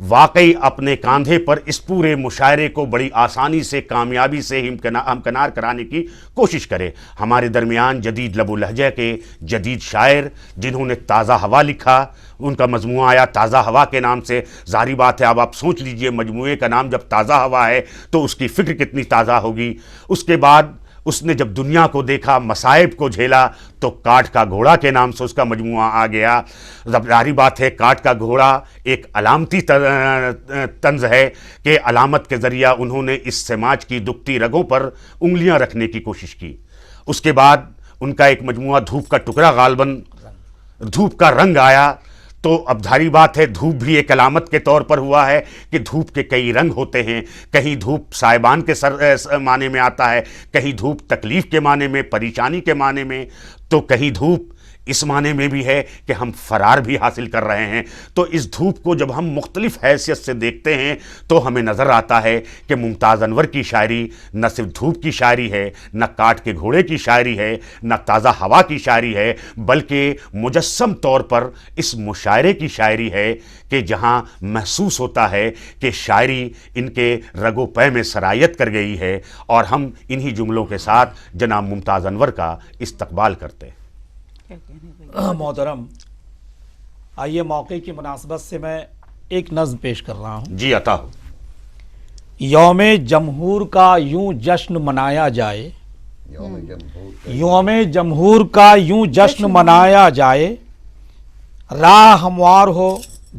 واقعی اپنے کاندھے پر اس پورے مشاعرے کو بڑی آسانی سے کامیابی سے ہمکنار کرانے کی کوشش کرے۔ ہمارے درمیان جدید لب و لہجہ کے جدید شاعر جنہوں نے تازہ ہوا لکھا، ان کا مجموعہ آیا تازہ ہوا کے نام سے۔ ظاہری بات ہے، اب آپ سوچ لیجئے مجموعے کا نام جب تازہ ہوا ہے تو اس کی فکر کتنی تازہ ہوگی۔ اس کے بعد اس نے جب دنیا کو دیکھا، مصائب کو جھیلا، تو کاٹ کا گھوڑا کے نام سے اس کا مجموعہ آ گیا۔ ظاہری بات ہے کاٹ کا گھوڑا ایک علامتی طنز ہے کہ علامت کے ذریعہ انہوں نے اس سماج کی دکھتی رگوں پر انگلیاں رکھنے کی کوشش کی۔ اس کے بعد ان کا ایک مجموعہ دھوپ کا ٹکڑا، غالباً دھوپ کا رنگ آیا۔ تو اب ظاہری بات ہے دھوپ بھی ایک علامت کے طور پر ہوا ہے کہ دھوپ کے کئی رنگ ہوتے ہیں۔ کہیں دھوپ سائبان کے معنی میں آتا ہے، کہیں دھوپ تکلیف کے معنی میں، پریشانی کے معنی میں، تو کہیں دھوپ اس معنی میں بھی ہے کہ ہم فرار بھی حاصل کر رہے ہیں۔ تو اس دھوپ کو جب ہم مختلف حیثیت سے دیکھتے ہیں تو ہمیں نظر آتا ہے کہ ممتاز انور کی شاعری نہ صرف دھوپ کی شاعری ہے، نہ کاٹ کے گھوڑے کی شاعری ہے، نہ تازہ ہوا کی شاعری ہے، بلکہ مجسم طور پر اس مشاعرے کی شاعری ہے کہ جہاں محسوس ہوتا ہے کہ شاعری ان کے رگ و پے میں سرایت کر گئی ہے، اور ہم انہی جملوں کے ساتھ جناب ممتاز انور کا استقبال کرتے ہیں۔ محترم، آئیے موقع کی مناسبت سے میں ایک نظم پیش کر رہا ہوں۔ جی عطا ہو۔ یوم جمہور کا یوں جشن منایا جائے، یوم جمہور کا یوں جشن منایا جائے، راہ ہموار ہو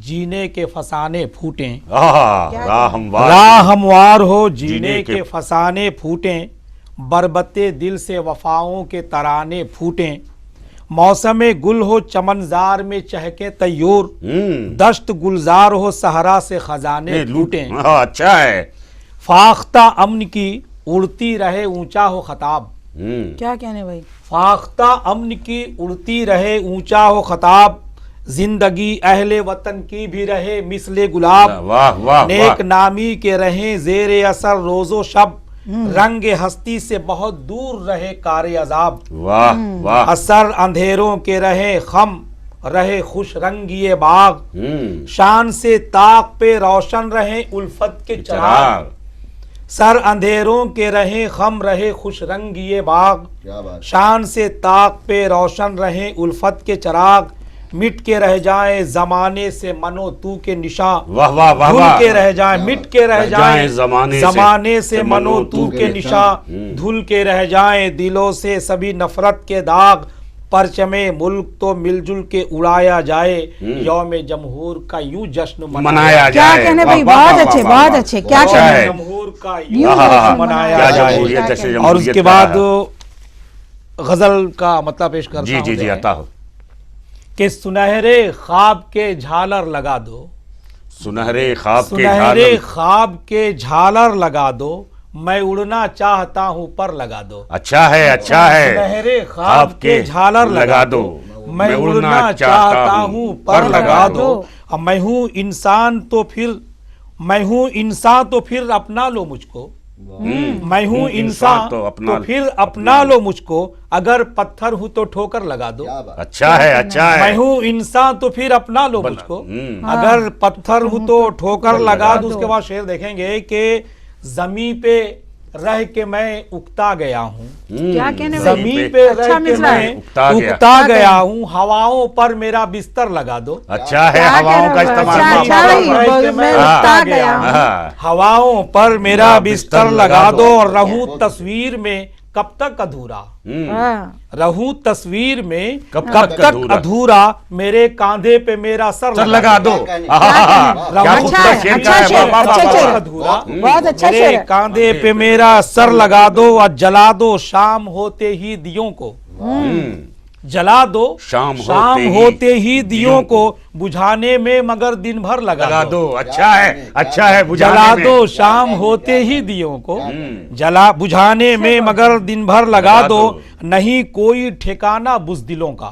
جینے کے فسانے پھوٹیں، راہ ہموار ہو جینے کے فسانے پھوٹیں، بربتے دل سے وفاؤں کے ترانے پھوٹیں، موسم گل ہو چمنزار میں چہکے طیور، دشت گلزار ہو صحرا سے خزانے لوٹیں، اچھا ہے، فاختہ امن کی اڑتی رہے اونچا ہو خطاب، کیا کہنے بھائی، فاختہ امن کی اڑتی رہے اونچا ہو خطاب، زندگی اہل وطن کی بھی رہے مثل گلاب، واہ واہ، نیک نامی کے رہیں زیر اثر روز و شب، رنگ ہستی سے بہت دور رہے کار عذاب، واہ واہ، اثر اندھیروں کے رہے خم رہے خوش رنگ یہ باغ، شان سے طاق پہ روشن رہے الفت کے چراغ، سر اندھیروں کے رہے خم رہے خوش رنگ یہ باغ، شان سے طاق پہ روشن رہے الفت کے چراغ، مٹ کے رہ جائیں زمانے سے منو تو کے نشان، واہ واہ واہ، دھل کے رہ جائیں، مٹ کے رہ جائیں زمانے سے منو تو کے نشان، دھل کے رہ جائیں دلوں سے سبھی نفرت کے داغ، پرچم ملک تو مل جل کے اڑایا جائے، یوم جمہور کا یوں جشن منایا جائے۔ کیا کہنے بھائی، بہت اچھے بہت اچھے، کیا کہنے جمہور کا یوں جشن منایا جائے۔ اور اس کے بعد غزل کا مطلب پیش کرتا ہوں، جی جی عطا ہو، کہ سنہرے خواب کے جھالر لگا دو، سنہرے خواب کے سنہرے خواب کے جھالر لگا دو، میں اڑنا چاہتا ہوں پر لگا دو، اچھا ہے، اچھا ہے، سنہرے خواب کے جھالر لگا دو، میں اڑنا چاہتا ہوں پر لگا دو، میں ہوں انسان تو پھر اپنا لو مجھ کو، میں ہوں انسان تو پھر اپنا لو مجھ کو، اگر پتھر ہوں تو ٹھوکر لگا دو، اچھا ہے، اچھا ہے، میں ہوں انسان تو پھر اپنا لو مجھ کو، اگر پتھر ہوں تو ٹھوکر لگا دو۔ اس کے بعد شعر دیکھیں گے کہ زمین پہ رہ کے میں اکتا گیا ہوں، کیا کہنے زمین پہ رہ کے میں اکتا گیا ہوں، ہواؤں پر میرا بستر لگا دو، اچھا ہے، ہواؤں کا استعمال، ہواؤں پر میرا بستر لگا دو، اور رہوں تصویر میں کب تک ادھورا، رہوں تصویر میں کب تک ادھورا، میرے کاندھے پہ میرا سر لگا دو، میرے کاندھے پہ میرا سر لگا دو، اور جلا دو شام ہوتے ہی دیوں کو، جلا دو شام ہوتے ہی دیوں کو، بجھانے میں مگر دن بھر لگا دو، اچھا ہے، اچھا ہے، جلا دو شام ہوتے ہی دیوں کو، بجھانے میں مگر دن بھر لگا دو، نہیں کوئی ٹھکانہ بزدلوں کا،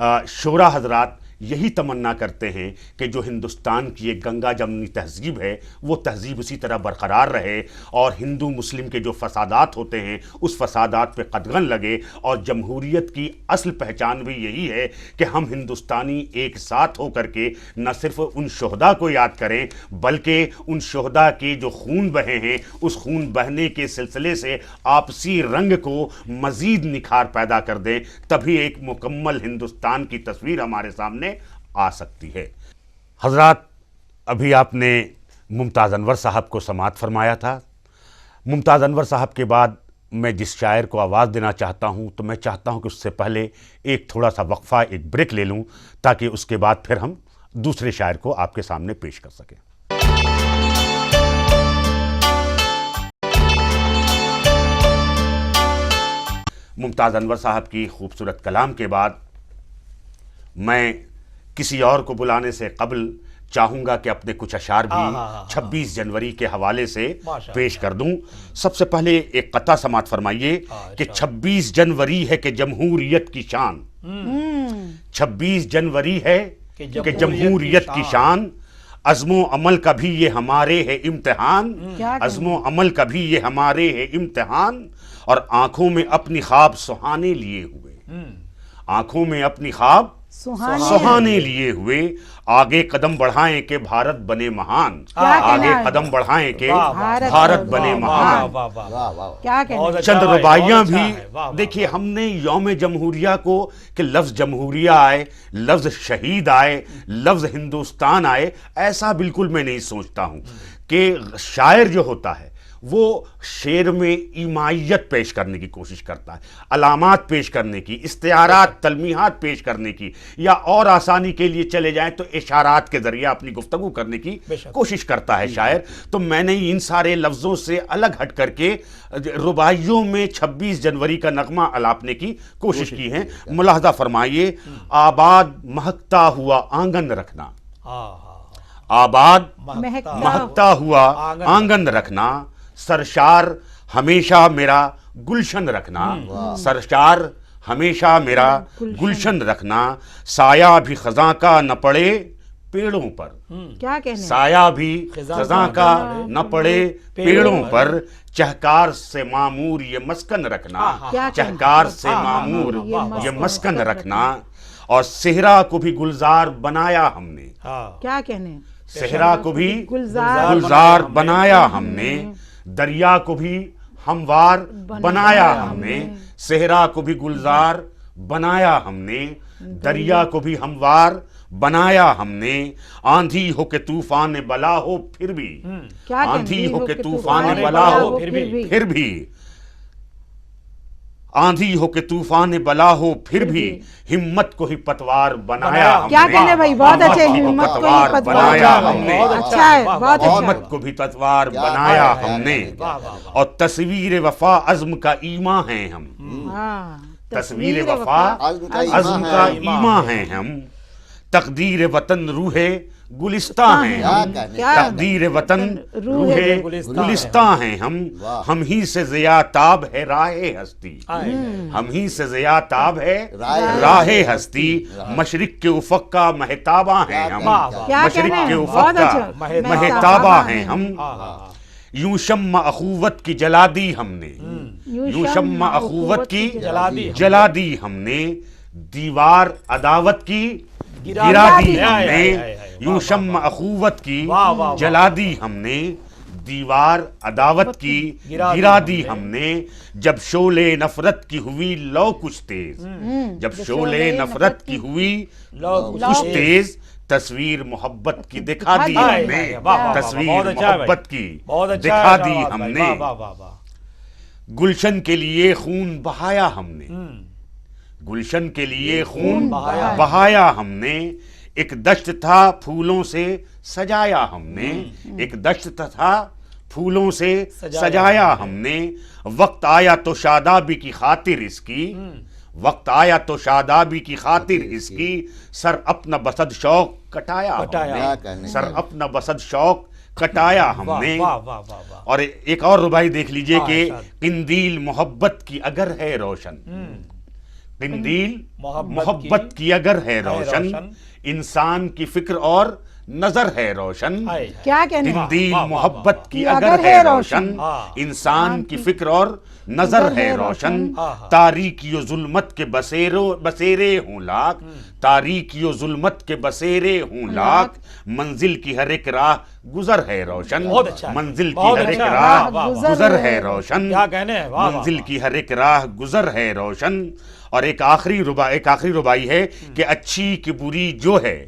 شعراء حضرات یہی تمنا کرتے ہیں کہ جو ہندوستان کی ایک گنگا جمنی تہذیب ہے وہ تہذیب اسی طرح برقرار رہے اور ہندو مسلم کے جو فسادات ہوتے ہیں اس فسادات پہ قدغن لگے، اور جمہوریت کی اصل پہچان بھی یہی ہے کہ ہم ہندوستانی ایک ساتھ ہو کر کے نہ صرف ان شہداء کو یاد کریں بلکہ ان شہداء کے جو خون بہے ہیں اس خون بہنے کے سلسلے سے آپسی رنگ کو مزید نکھار پیدا کر دیں، تبھی ایک مکمل ہندوستان کی تصویر ہمارے سامنے آ سکتی ہے۔ حضرات، ابھی آپ نے ممتاز انور صاحب کو سماعت فرمایا تھا۔ ممتاز انور صاحب کے بعد میں جس شاعر کو آواز دینا چاہتا ہوں تو میں چاہتا ہوں کہ اس سے پہلے ایک تھوڑا سا وقفہ، ایک بریک لے لوں تاکہ اس کے بعد پھر ہم دوسرے شاعر کو آپ کے سامنے پیش کر سکیں۔ ممتاز انور صاحب کی خوبصورت کلام کے بعد میں کسی اور کو بلانے سے قبل چاہوں گا کہ اپنے کچھ اشعار بھی 26 جنوری کے حوالے سے پیش کر دوں۔ سب سے پہلے ایک قطعہ سماعت فرمائیے کہ 26 جنوری ہے کہ جمہوریت کی شان، 26 جنوری ہے کہ جمہوریت کی شان، عزم و عمل کا بھی یہ ہمارے ہے امتحان، عزم و عمل کا بھی یہ ہمارے ہے امتحان، اور آنکھوں میں اپنی خواب سہانے لیے ہوئے، آنکھوں میں اپنی خواب سہانے لیے ہوئے، آگے قدم بڑھائیں کہ بھارت بنے مہان، آگے قدم بڑھائیں کہ بھارت بنے مہان۔ چند رباعیاں بھی دیکھیے، ہم نے یوم جمہوریہ کو کہ لفظ جمہوریہ آئے، لفظ شہید آئے، لفظ ہندوستان آئے، ایسا بالکل میں نہیں سوچتا ہوں کہ شاعر جو ہوتا ہے وہ شعر میں ایمائیت پیش کرنے کی کوشش کرتا ہے، علامات پیش کرنے کی، استعارات، تلمیحات پیش کرنے کی، یا اور آسانی کے لیے چلے جائیں تو اشارات کے ذریعے اپنی گفتگو کرنے کی کوشش کرتا ہے شاعر۔ تو میں نے ان سارے لفظوں سے الگ ہٹ کر کے رباعیوں میں 26 جنوری کا نغمہ الاپنے کی کوشش کی ہے۔ ملاحظہ فرمائیے، آباد مہکتا ہوا آنگن رکھنا، آباد مہکتا ہوا آنگن رکھنا، سرشار ہمیشہ میرا گلشن رکھنا، سرشار ہمیشہ میرا گلشن رکھنا، سایہ بھی خزاں کا نہ پڑے پیڑوں پر، سایہ بھی خزاں کا نہ پڑے پیڑوں پر، چہکار سے معمور یہ مسکن رکھنا، چہکار سے معمور یہ مسکن رکھنا، اور صحرا کو بھی گلزار بنایا ہم نے، کیا کہنے، صحرا کو بھی گلزار بنایا ہم نے، دریا کو بھی ہموار بنایا ہم نے، صحرا کو بھی گلزار بنایا ہم نے، دریا کو بھی ہموار بنایا ہم نے، آندھی ہو کہ طوفان بلا ہو پھر بھی، آندھی ہو کہ طوفان بلا ہو پھر بھی، آندھی ہو کہ طوفان بلا ہو پھر بھی، ہمت کو ہی پتوار بنایا ہم نے، کیا کہنے بھائی، بہت اچھے، ہمت کو ہی پتوار بنایا ہم نے، اچھا ہے، بہت اچھا، ہمت کو بھی پتوار بنایا ہم نے، اور تصویر وفا عزم کا ایمان ہیں ہم، تصویر وفا عزم کا ایمان ہیں ہم، تقدیر وطن روح گلستان ہیں ہم، تقدیر وطن روح گلستان ہیں ہم ہی سے ضیاء تاب ہے راہ ہستی، ہم ہی سے ضیاء تاب ہے راہ ہستی، مشرق کے افق کا مہتابہ ہیں ہم، مشرق کے افق کا مہتابہ ہیں ہم، یوں شمع اخوت کی جلا دی ہم نے، یوں شمع اخوت کی جلا دی ہم نے، دیوار عداوت کی گرا دی ہم نے، یوں شمع اخوت کی جلا دی ہم نے، دیوار عداوت کی گرا دی ہم نے، جب شعلے نفرت کی ہوئی لو کچھ تیز، جب شعلے نفرت کی ہوئی کچھ تیز، تصویر محبت کی دکھا دی ہم نے، تصویر محبت کی دکھا دی ہم نے، گلشن کے لیے خون بہایا ہم نے، گلشن کے لیے خون بہایا ہم نے، ایک دشت تھا پھولوں سے سجایا ہم نے، ایک دشت تھا پھولوں سے سجایا ہم نے، وقت آیا تو شادابی کی خاطر اس کی، وقت آیا تو شادابی کی خاطر اس کی، سر اپنا بسد شوق کٹایا ہم نے، سر اپنا بسد شوق کٹایا ہم نے۔ اور ایک اور ربائی دیکھ لیجئے کہ قندیل محبت کی اگر ہے روشن، قندیل محبت محبت کی اگر ہے روشن، انسان کی فکر اور نظر ہے روشن، کیا کہنے ہیں؟ قندیل واہ، واہ، محبت کی واہ، اگر اگر ہے ہے روشن، روشن، انسان کی فکر اور نظر ہے روشن، تاریکی و ظلمت کے بسیرے ہوں لاکھ، تاریکی و ظلمت کے بسیرے ہوں لاکھ، منزل کی ہر ایک راہ گزر ہے روشن، بہت اچھا، منزل کی بہت ہر ایک اچھا، راہ واہ، واہ، گزر ہے روشن، کیا کہنے ہیں، واہ، واہ، منزل کی ہر ایک راہ گزر ہے روشن۔ اور ایک آخری ربائی ہے کہ اچھی کہ بری جو ہے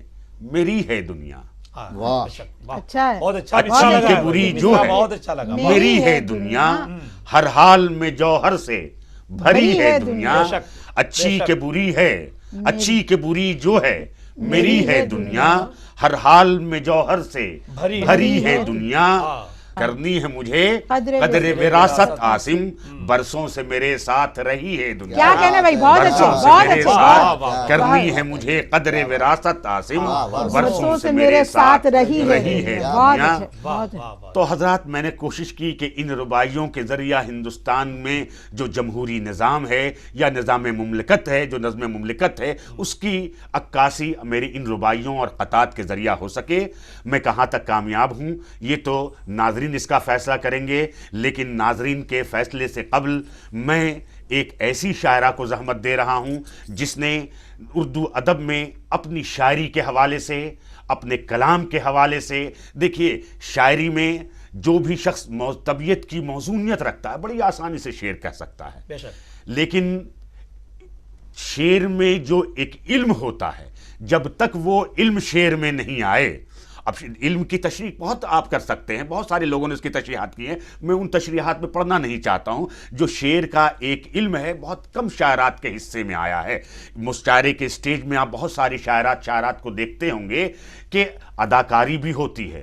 میری ہے دنیا، واہ، اچھا ہے، بہت اچھا اچھی کہ بری جو ہے بہت اچھا لگا، میری ہے دنیا، ہر حال میں جوہر سے بھری ہے دنیا، بے شک، اچھی کہ بری ہے، اچھی کہ بری جو ہے میری ہے دنیا، ہر حال میں جوہر سے بھری ہے دنیا، کرنی ہے مجھے قدر وراثت عاصم، برسوں سے میرے ساتھ رہی ہے دنیا، کیا کہنے بھائی، بہت اچھے، برسوں سے بہت میرے اچھے، ساتھ بہت کرنی ہے مجھے قدر وراثت عاصم، برسوں سے میرے ساتھ رہی ہے بہت دنیا۔ اچھے، بہت اچھے۔ تو حضرات میں نے کوشش کی کہ ان رباعیوں کے ذریعہ ہندوستان میں جو جمہوری نظام ہے یا نظام مملکت ہے، جو نظم مملکت ہے، اس کی عکاسی میری ان رباعیوں اور قطعات کے ذریعہ ہو سکے۔ میں کہاں تک کامیاب ہوں یہ تو ناظرین اس کا فیصلہ کریں گے، لیکن ناظرین کے فیصلے سے قبل میں ایک ایسی شاعرہ کو زحمت دے رہا ہوں جس نے اردو ادب میں اپنی شاعری کے حوالے سے، اپنے کلام کے حوالے سے، دیکھیے شاعری میں جو بھی شخص طبیعت کی موزونیت رکھتا ہے بڑی آسانی سے شعر کہہ سکتا ہے، لیکن شعر میں جو ایک علم ہوتا ہے جب تک وہ علم شعر میں نہیں آئے، اب علم کی تشریح بہت آپ کر سکتے ہیں، بہت سارے لوگوں نے اس کی تشریحات کی ہیں، میں ان تشریحات میں پڑھنا نہیں چاہتا ہوں۔ جو شعر کا ایک علم ہے بہت کم شاعرات کے حصے میں آیا ہے۔ مشاعرے کے اسٹیج میں آپ بہت ساری شاعرات کو دیکھتے ہوں گے کہ اداکاری بھی ہوتی ہے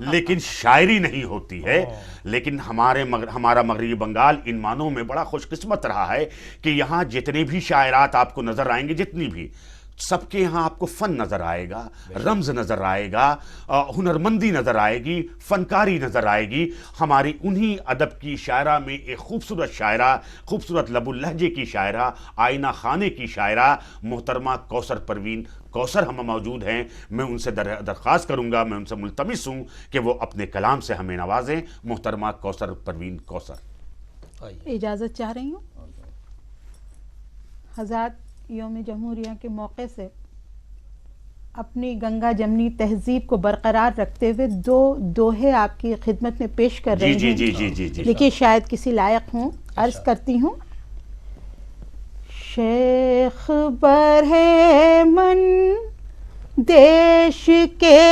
لیکن شاعری نہیں ہوتی ہے، لیکن ہمارا مغربی بنگال ان معنوں میں بڑا خوش قسمت رہا ہے کہ یہاں جتنے بھی شاعرات آپ کو نظر آئیں گے، جتنی بھی، سب کے یہاں آپ کو فن نظر آئے گا، رمز نظر آئے گا، ہنرمندی نظر آئے گی، فنکاری نظر آئے گی۔ ہماری انہی ادب کی شاعرہ میں ایک خوبصورت شاعرہ، خوبصورت لب اللہجے کی شاعرہ، آئینہ خانے کی شاعرہ محترمہ کوثر پروین کوثر ہم موجود ہیں۔ میں ان سے درخواست کروں گا، میں ان سے ملتمس ہوں کہ وہ اپنے کلام سے ہمیں نوازیں۔ محترمہ کوثر پروین کوثر، اجازت چاہ رہی ہوں حضرات، یوم جمہوریہ کے موقع سے اپنی گنگا جمنی تہذیب کو برقرار رکھتے ہوئے دو دوہے آپ کی خدمت میں پیش کر رہی ہوں۔ جی دیکھیے شاید کسی لائق ہوں، عرض کرتی ہوں۔ شیخ برہمن دیش کے،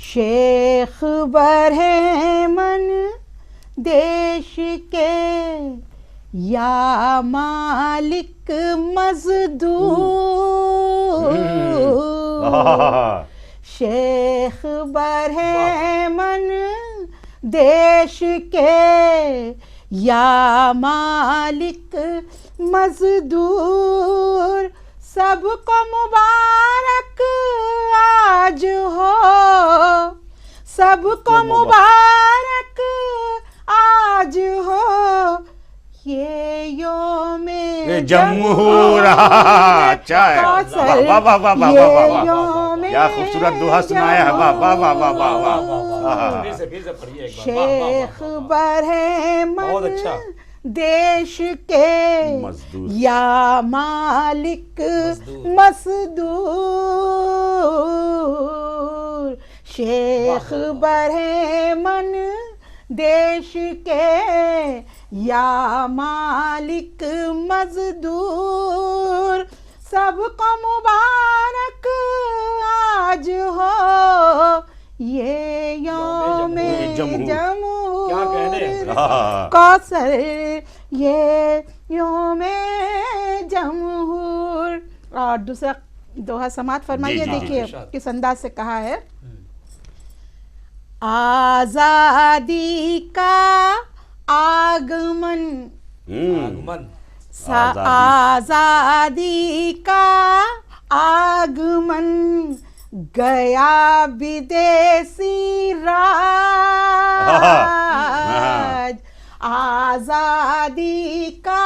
شیخ برہمن دیش کے، یا مالک مزدور، شیخ برہمن دیش کے، یا مالک مزدور، سب کو مبارک آج ہو، سب کو مبارک آج ہو، یہ یوم جمہور۔ اچھا ہے، واہ واہ واہ واہ واہ واہ، کیا خوبصورت دوہا سنایا ہے، واہ واہ واہ واہ واہ واہ۔ شیخ برہمن دیش کے، یا مالک مزدور، شیخ برہمن دیش کے، یا مالک مزدور، سب کو مبارک آج ہو، یہ یوم جمہور کوثر، یہ یوم جمہور۔ اور دوسرا دوہا سماعت فرمائیے، دیکھیے کس انداز سے کہا ہے۔ آزادی کا آگمن، آزادی کا آگمن، گیا بدیسی راج، آزادی کا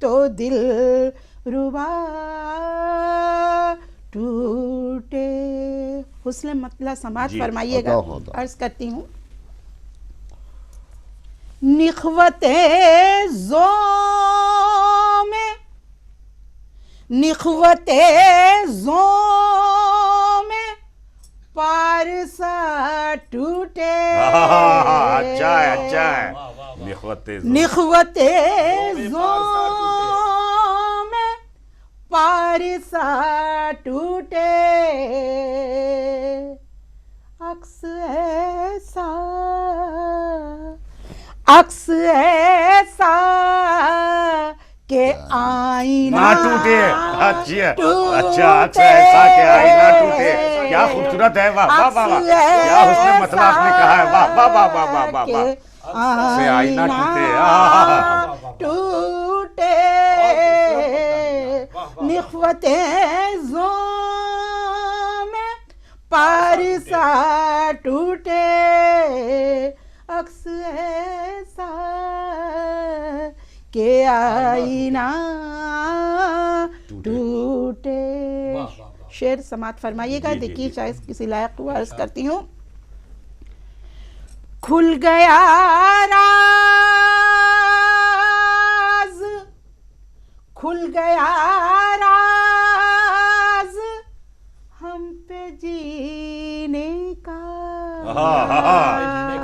تو دل ربا ٹوٹے. حسن مطلع سماعت فرمائیے گا. عرض کرتی ہوں. نخوت زوم پارسا ٹوٹے. اچھا ہے اچھا ہے. نخوت زوم پارسا ٹوٹے. عکس ایسا کہ آئینہ نہ ٹوٹے. اچھا عکس ایسا کہ آئینہ ٹوٹے. کیا خوبصورت ہے. واہ واہ واہ واہ. کیا حسن مطلع آپ نے کہا ہے. واہ واہ واہ واہ واہ واہ واہ. سے آئینہ ٹوٹے. نخوت زوم پارسا ٹوٹے. عکس ایسا کہ آئینہ ٹوٹے. شعر سماعت فرمائیے گا. دیکھیے شاید کسی لائق کو عرض کرتی ہوں. کھل گیا راز ہم پہ جینے کا.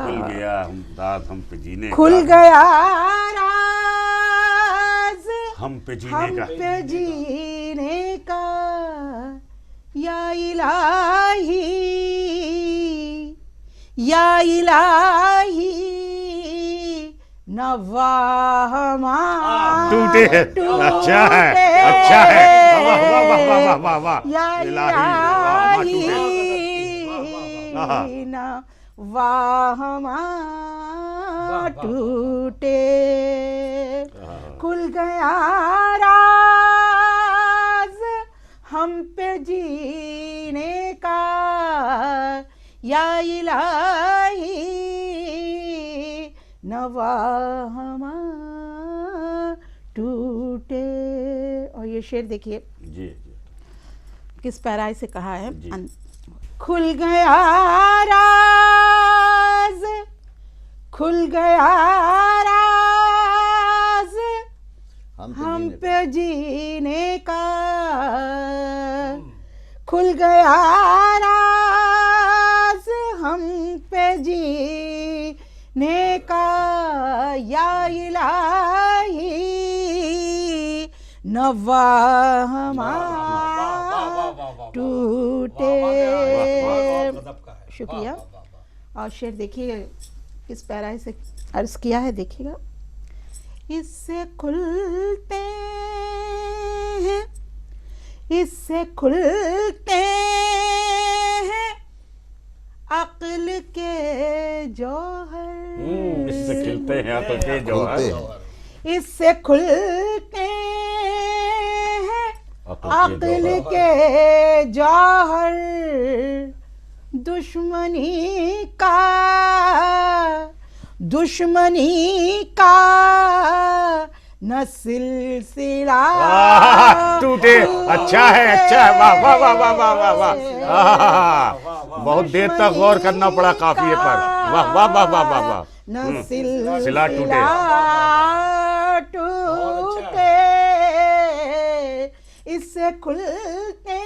کھل گیا راز ہم پہ جینے کا. کھل گیا راز ہم پہ جینے کا. یا الہی یا الہی نواہما ٹوٹے. اچھا ہے اچھا ہے. واہ واہ واہ واہ واہ واہ. یا الہی نواہما ٹوٹے. کھل گیا راز ہم پہ جینے کا. یا الہی نواہما ٹوٹے. اور یہ شعر دیکھیے جی کس پیرائی سے کہا ہے. کھل گیا راز ہم پہ جینے کا. کھل گیا راز ہم پہ جینے کا. یا الہی نواہما ٹوٹے. شکریہ. اور شعر دیکھیے کس پیرائی سے عرض کیا ہے. دیکھیے گا. اس سے کھلتے ہیں عقل کے جوہر. اس سے کھلتے ہیں عقل کے جوہر. اس سے کھلتے ہیں عقل کے جوہر. دشمنی کا نہ سلسلہ ٹوٹے. اچھا ہے اچھا ہے. واہ واہ واہ واہ واہ واہ واہ. بہت دیر تک غور کرنا پڑا قافیے پر. واہ واہ واہ واہ واہ واہ. نہ سلسلہ ٹوٹے. اس سے کھلتے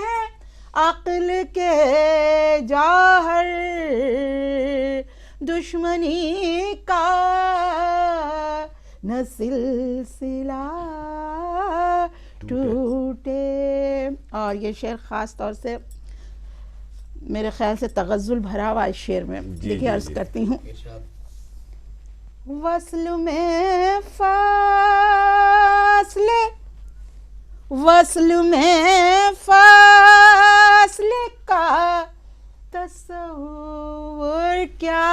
ہیں عقل کے جوہر. دشمنی کا نہ سلسلہ ٹوٹے. اور یہ شعر خاص طور سے میرے خیال سے تغزل بھرا ہوا اس شعر میں. دیکھیے عرض کرتی ہوں. وصل میں فاصلے کا تصور کیا.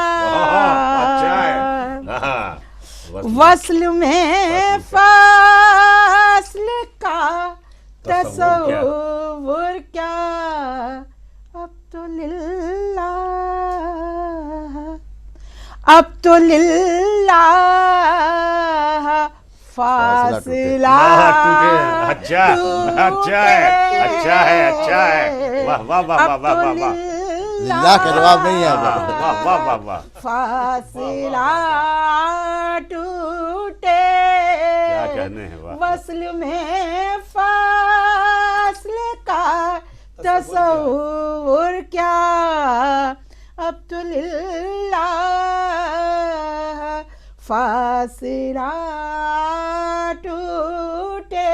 وصل میں فاصلے کا تصور کیا. اب تو للہ فاصلہ اچھا اچھا ہے اچھا ہے اچھا ہے، واہ واہ واہ واہ واہ واہ واہ للہ کا جواب نہیں ہے واہ واہ واہ واہ، فاصلہ ٹوٹے کیا کہنے ہیں، واہ وصل میں فاصلے کا تصور کیا، اب تو للہ فاصلہ ٹوٹے.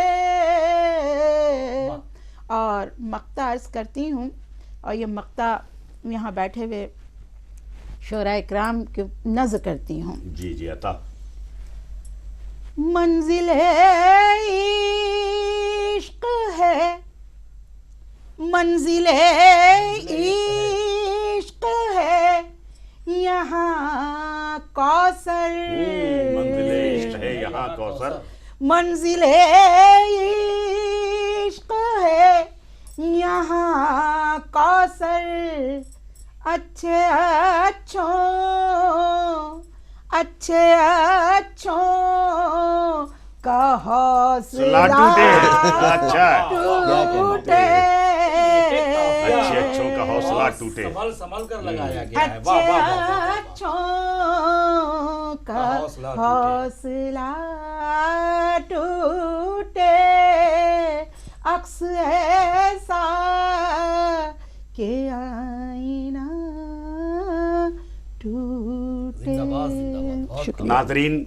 اور مقطع عرض کرتی ہوں، اور یہ مقطع یہاں بیٹھے ہوئے شعراء اکرام کی نظر کرتی ہوں. جی جی عطا. منزل عشق ہے، منزل عشق ہے یہاں کوثر، منزل عشق ہے یہاں کوثر، منزل عشق ہے یہاں کوثر، اچھے اچھوں اچھے اچھوں کا حوصلہ اچھا ٹوٹے، اچھے اچھوں کا حوصلہ ٹوٹے، سنبھل کر لگایا گیا ہے. اچھے اچھوں کا حوصلہ ٹوٹے، عکس ایسا کہ آئینہ ٹوٹے. ناظرین،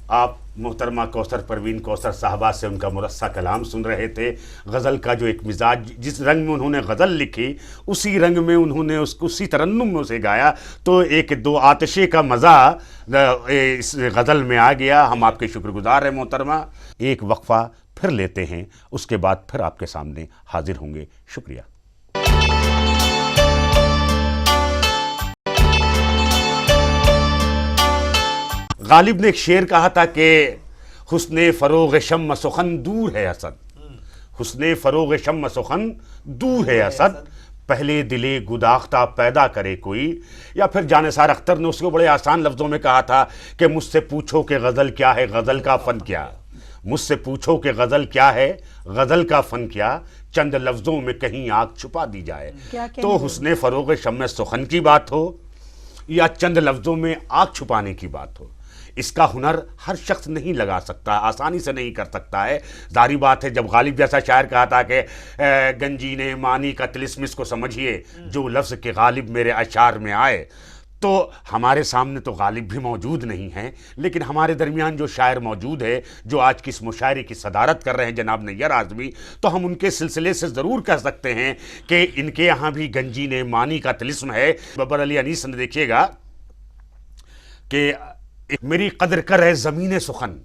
آپ محترمہ کوثر پروین کوثر صاحبہ سے ان کا مرصع کلام سن رہے تھے. غزل کا جو ایک مزاج، جس رنگ میں انہوں نے غزل لکھی اسی رنگ میں انہوں نے اسی ترنم میں اسے گایا، تو ایک دو آتشے کا مزہ اس غزل میں آ گیا. ہم آپ کے شکر گزار ہیں محترمہ. ایک وقفہ پھر لیتے ہیں، اس کے بعد پھر آپ کے سامنے حاضر ہوں گے. شکریہ. غالب نے ایک شعر کہا تھا کہ حسن فروغ شم سخن دور ہے اسد، حسن فروغ شم سخن دور ہے اسد، پہلے دلے گداختہ پیدا کرے کوئی. یا پھر جانثار اختر نے اس کو بڑے آسان لفظوں میں کہا تھا کہ مجھ سے پوچھو کہ غزل کیا ہے، غزل کا فن کیا، مجھ سے پوچھو کہ غزل کیا ہے، غزل کا فن کیا، چند لفظوں میں کہیں آگ چھپا دی جائے. تو حسن فروغ شم سخن کی بات ہو یا چند لفظوں میں آگ چھپانے کی بات ہو، اس کا ہنر ہر شخص نہیں لگا سکتا، آسانی سے نہیں کر سکتا ہے. ظاہری بات ہے، جب غالب جیسا شاعر کہا تھا کہ گنجین معنی کا طلسم اس کو سمجھیے جو لفظ کے غالب میرے اشعار میں آئے، تو ہمارے سامنے تو غالب بھی موجود نہیں ہیں، لیکن ہمارے درمیان جو شاعر موجود ہے جو آج کی اس مشاعرے کی صدارت کر رہے ہیں، جناب نیّر اعظمی، تو ہم ان کے سلسلے سے ضرور کہہ سکتے ہیں کہ ان کے یہاں بھی گنجین معنی کا طلسم ہے. ببر علی انیس نے دیکھیے گا کہ میری قدر کر ہے زمین سخن،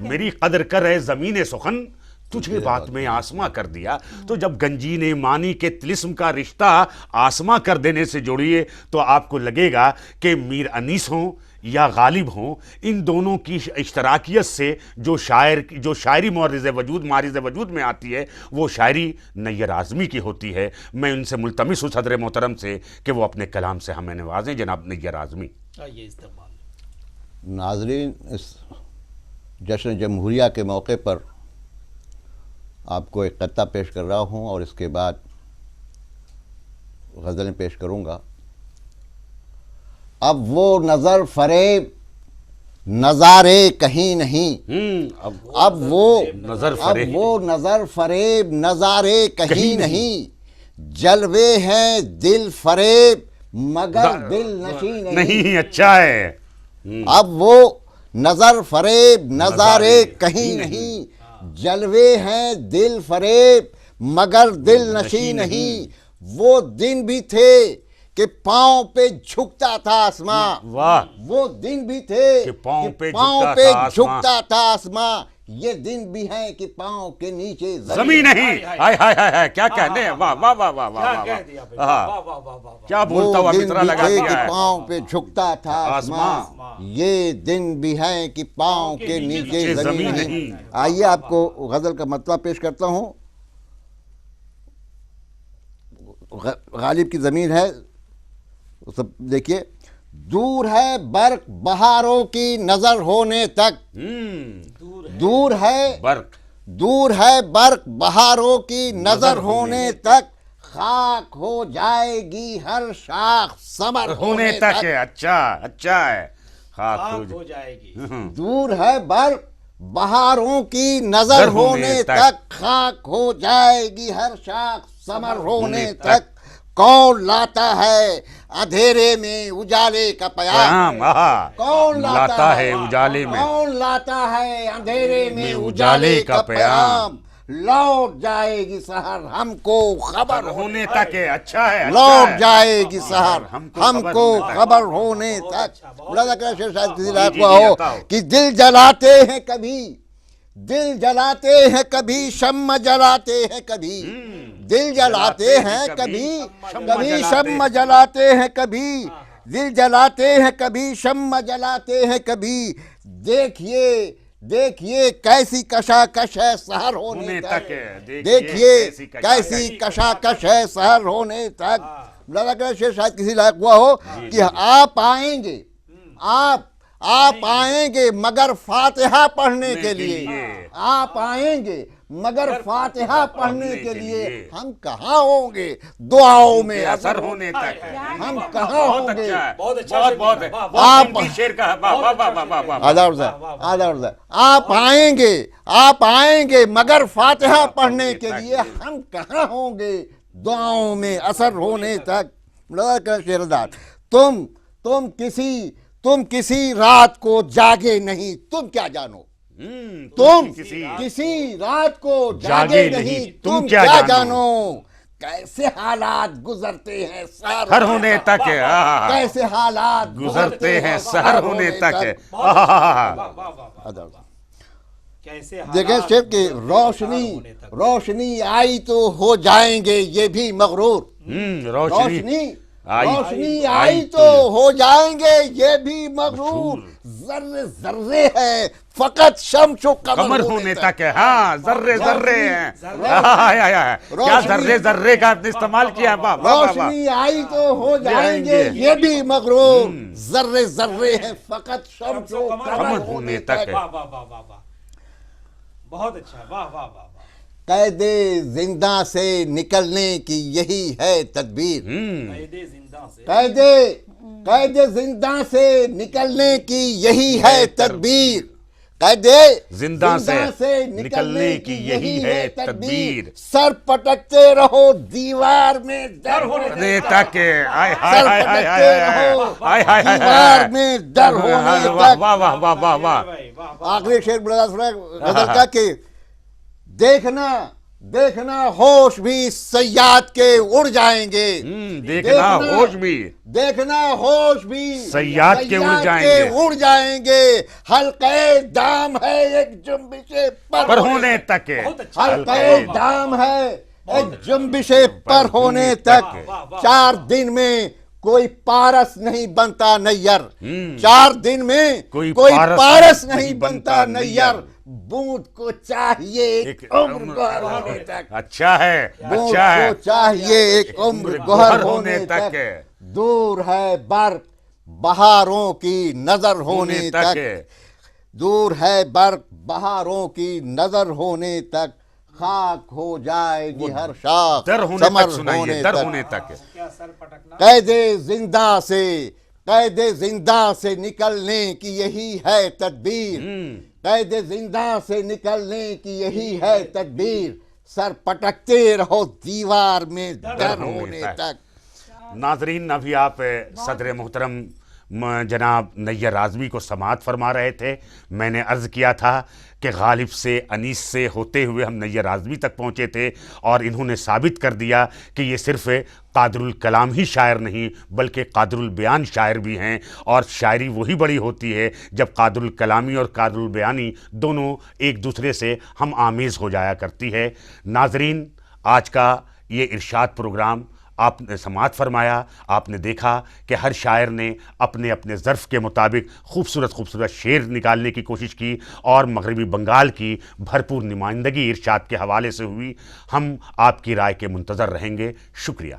میری قدر کر ہے زمین سخن، تجھے بات میں آسماں کر دیا. تو جب گنجین معنی کے طلسم کا رشتہ آسماں کر دینے سے جوڑیے تو آپ کو لگے گا کہ میر انیس ہوں یا غالب ہوں، ان دونوں کی اشتراکیت سے جو شاعری معرض وجود میں آتی ہے وہ شاعری نیّر اعظمی کی ہوتی ہے. میں ان سے ملتمس ہوں صدر محترم سے کہ وہ اپنے کلام سے ہمیں نوازیں. جناب نیّر اعظمی. ناظرین، اس جشن جمہوریہ کے موقع پر آپ کو ایک قطعہ پیش کر رہا ہوں اور اس کے بعد غزلیں پیش کروں گا. اب وہ نظر فریب نظارے کہیں نہیں، اب وہ نظر فریب نظارے کہیں نہیں، جلوے ہیں دل فریب مگر دل نشیں نہیں. اچھا ہے. اب وہ نظر فریب نظارے کہیں نہیں، جلوے ہیں دل فریب مگر دل نشیں نہیں. وہ دن بھی تھے کہ پاؤں پہ جھکتا تھا آسماں، وہ دن بھی تھے کہ پاؤں پہ جھکتا تھا آسماں، یہ دن بھی ہیں کہ پاؤں کے نیچے زمین نہیں. ہائے ہائے ہائے، کیا کہنے ہیں، واہ واہ واہ واہ واہ، کیا بولتا ہوا مترا لگا دیا ہے. پاؤں پہ جھکتا تھا آسماں، یہ دن بھی ہیں کہ پاؤں کے نیچے زمین نہیں. آئیے آپ کو غزل کا مطلب پیش کرتا ہوں. غالب کی زمین ہے، سب دیکھیے. دور ہے برق بہاروں کی نظر ہونے تک، دور ہے برق دور ہے برق بہاروں کی نظر ہونے تک، خاک ہو جائے گی ہر شاخ ثمر ہونے تک ہے. اچھا ہے. خاک ہو جائے گی. دور ہے برق بہاروں کی نظر ہونے تک، خاک ہو جائے گی ہر شاخ ثمر ہونے تک. کون لاتا ہے اندھیرے میں اجالے کا پیام؟ کون لاتا ہے اجالے میں؟ کون لاتا ہے اندھیرے میں اجالے کا پیام؟ لوٹ جائے گی سحر ہم کو خبر ہونے تک ہے. اچھا ہے. لوٹ جائے گی سحر ہم کو خبر ہونے تک. شاید کسی رات کو ہو کہ دل جلاتے ہیں کبھی، دل جلاتے ہیں کبھی، شمع جلاتے ہیں کبھی، دل جلاتے ہیں کبھی، کبھی شمع جلاتے ہیں کبھی، دل جلاتے ہیں کبھی، شمع جلاتے ہیں کبھی. دیکھیے دیکھیے کیسی کشاکش ہے سحر ہونے تک، دیکھیے کیسی کشاکش ہے سحر ہونے تک. شاید کسی لائق ہوا ہو کہ آپ آئیں گے، آپ آئیں گے مگر فاتحہ پڑھنے کے لیے، آپ آئیں گے مگر فاتحہ پڑھنے کے لیے. ہم کہاں ہوں گے دعاؤں میں اثر ہونے تک، ہم کہاں ہوں گے. آپ آئیں گے مگر فاتحہ پڑھنے کے لیے، ہم کہاں ہوں گے دعاؤں میں اثر ہونے تک. شیردار تم کسی رات کو جاگے نہیں، تم کیا جانو. تم کسی رات کو جاگے نہیں، تم کیا جانو. کیسے حالات گزرتے ہیں سحر ہونے تک، کیسے حالات گزرتے ہیں سحر ہونے تک. دیکھیں شیخ کہ روشنی آئی تو ہو جائیں گے یہ بھی مغرور. روشنی آئی تو ہو جائیں گے یہ بھی مغرور. ذرے ذرے ہے فقط شمس و قمر ہونے تک. ہاں ذرے ہیں. کیا ذرے کا استعمال کیا. روشنی آئی تو ہو جائیں گے یہ بھی مغرور. ذرے ذرے ہے فقط شمس و قمر ہونے تک. بہت اچھا. واہ واہ واہ. قید زندہ سے نکلنے کی یہی ہے تدبیر. قید زندہ سے نکلنے کی یہی ہے تدبیر. قید زندہ سے نکلنے کی یہی ہے تدبیر. سر پٹکتے رہو دیوار میں ڈر ہونے تک، سر پٹکتے رہو دیوار میں ڈر ہونے تک. واہ واہ واہ واہ واہ. آخری شعر غزل کا کہ دیکھنا ہوش بھی صیاد کے اڑ جائیں گے. دیکھنا ہوش بھی صیاد کے اڑ جائیں گے. حلقے دام ہے ایک جنبش پر ہونے تک، حلقے دام ہے ایک جنبش پر ہونے تک. 4 دن میں کوئی پارس نہیں بنتا نیر، 4 دن میں کوئی پارس نہیں بنتا نیر. بوند کو چاہیے ایک عمر گوہر ہونے تک. اچھا ہے. بوند کو چاہیے ایک عمر گوہر ہونے تک. دور ہے برق بہاروں کی نظر ہونے تک، دور ہے برق بہاروں کی نظر ہونے تک. خاک ہو جائے گی ہر شاخ ثمر ہونے تک. قید زندہ سے نکلنے کی یہی ہے تدبیر. قید زندہ سے نکلنے کی یہی ہے تدبیر. سر پٹکتے رہو دیوار میں ڈر ہونے تک. ناظرین ابھی آپ صدر محترم جناب نیر اعظمی کو سماعت فرما رہے تھے. میں نے عرض کیا تھا کہ غالب سے انیس سے ہوتے ہوئے ہم نیر اعظمی تک پہنچے تھے، اور انہوں نے ثابت کر دیا کہ یہ صرف قادر الکلام ہی شاعر نہیں بلکہ قادر البیان شاعر بھی ہیں. اور شاعری وہی بڑی ہوتی ہے جب قادر الکلامی اور قادر البیانی دونوں ایک دوسرے سے ہم آمیز ہو جایا کرتی ہے. ناظرین آج کا یہ ارشاد پروگرام آپ نے سماعت فرمایا. آپ نے دیکھا کہ ہر شاعر نے اپنے اپنے ظرف کے مطابق خوبصورت شعر نکالنے کی کوشش کی، اور مغربی بنگال کی بھرپور نمائندگی ارشاد کے حوالے سے ہوئی. ہم آپ کی رائے کے منتظر رہیں گے. شکریہ.